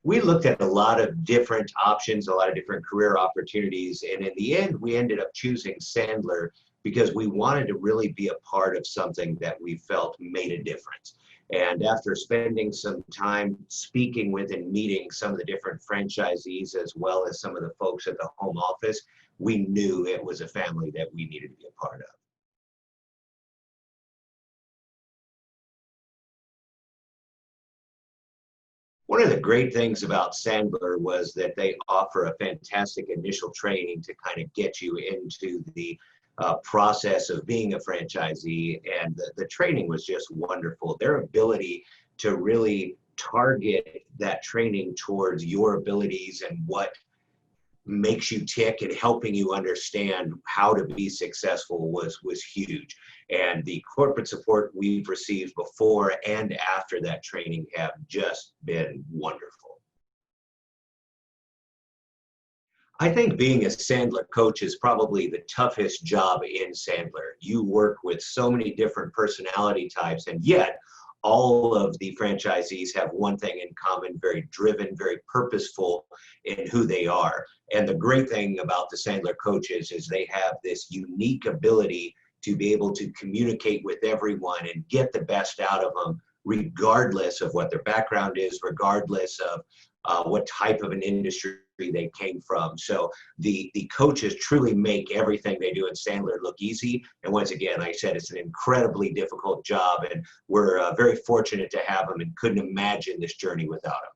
We looked at a lot of different options, a lot of different career opportunities, and in the end, we ended up choosing Sandler because we wanted to really be a part of something that we felt made a difference. And after spending some time speaking with and meeting some of the different franchisees, as well as some of the folks at the home office, we knew it was a family that we needed to be a part of. One of the great things about Sandler was that they offer a fantastic initial training to kind of get you into the process of being a franchisee. And the training was just wonderful. Their ability to really target that training towards your abilities and what makes you tick and helping you understand how to be successful was huge. And the corporate support we've received before and after that training have just been wonderful. I think being a Sandler coach is probably the toughest job in Sandler. You work with so many different personality types, and yet all of the franchisees have one thing in common: very driven, very purposeful in who they are. And the great thing about the Sandler coaches is they have this unique ability to be able to communicate with everyone and get the best out of them, regardless of what their background is, regardless of what type of an industry they came from. So the coaches truly make everything they do in Sandler look easy. And once again, like I said, it's an incredibly difficult job, and we're very fortunate to have them and couldn't imagine this journey without them.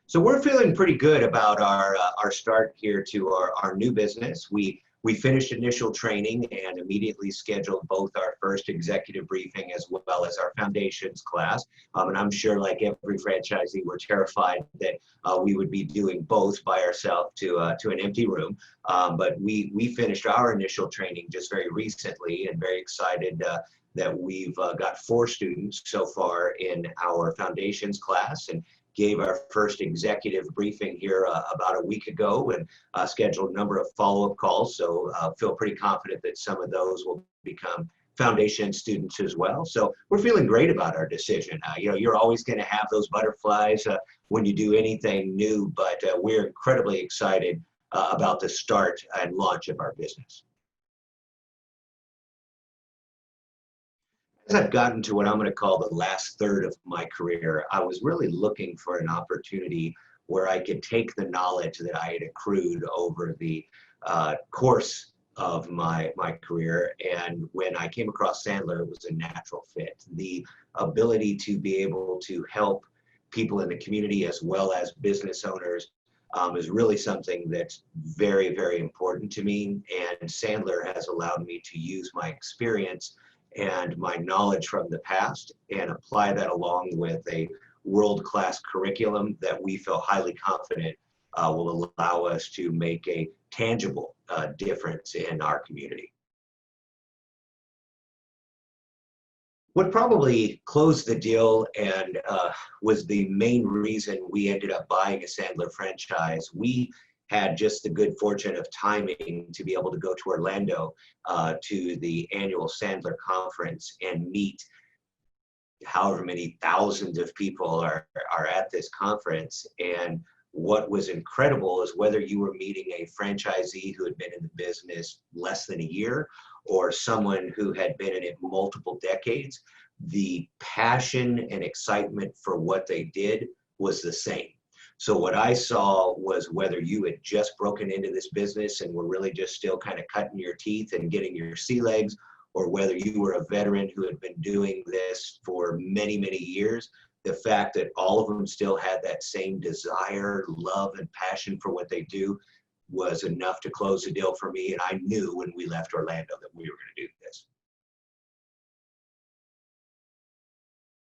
So we're feeling pretty good about our start here to our new business. We finished initial training and immediately scheduled both our first executive briefing as well as our foundations class. And I'm sure, like every franchisee, we're terrified that we would be doing both by ourselves to an empty room. But we finished our initial training just very recently, and very excited that we've got 4 students so far in our foundations class, and gave our first executive briefing here about a week ago, and scheduled a number of follow-up calls. So feel pretty confident that some of those will become foundation students as well. So we're feeling great about our decision. You're always going to have those butterflies when you do anything new, but we're incredibly excited about the start and launch of our business. As I've gotten to what I'm going to call the last third of my career, I was really looking for an opportunity where I could take the knowledge that I had accrued over the course of my career. And when I came across Sandler, it was a natural fit. The ability to be able to help people in the community as well as business owners is really something that's very, very important to me. And Sandler has allowed me to use my experience and my knowledge from the past and apply that along with a world-class curriculum that we feel highly confident will allow us to make a tangible difference in our community. What probably closed the deal and was the main reason we ended up buying a Sandler franchise, we had just the good fortune of timing to be able to go to Orlando to the annual Sandler conference and meet however many thousands of people are at this conference. And what was incredible is whether you were meeting a franchisee who had been in the business less than a year or someone who had been in it multiple decades, the passion and excitement for what they did was the same. So what I saw was whether you had just broken into this business and were really just still kind of cutting your teeth and getting your sea legs, or whether you were a veteran who had been doing this for many, many years, the fact that all of them still had that same desire, love, and passion for what they do was enough to close the deal for me. And I knew when we left Orlando that we were going to do this.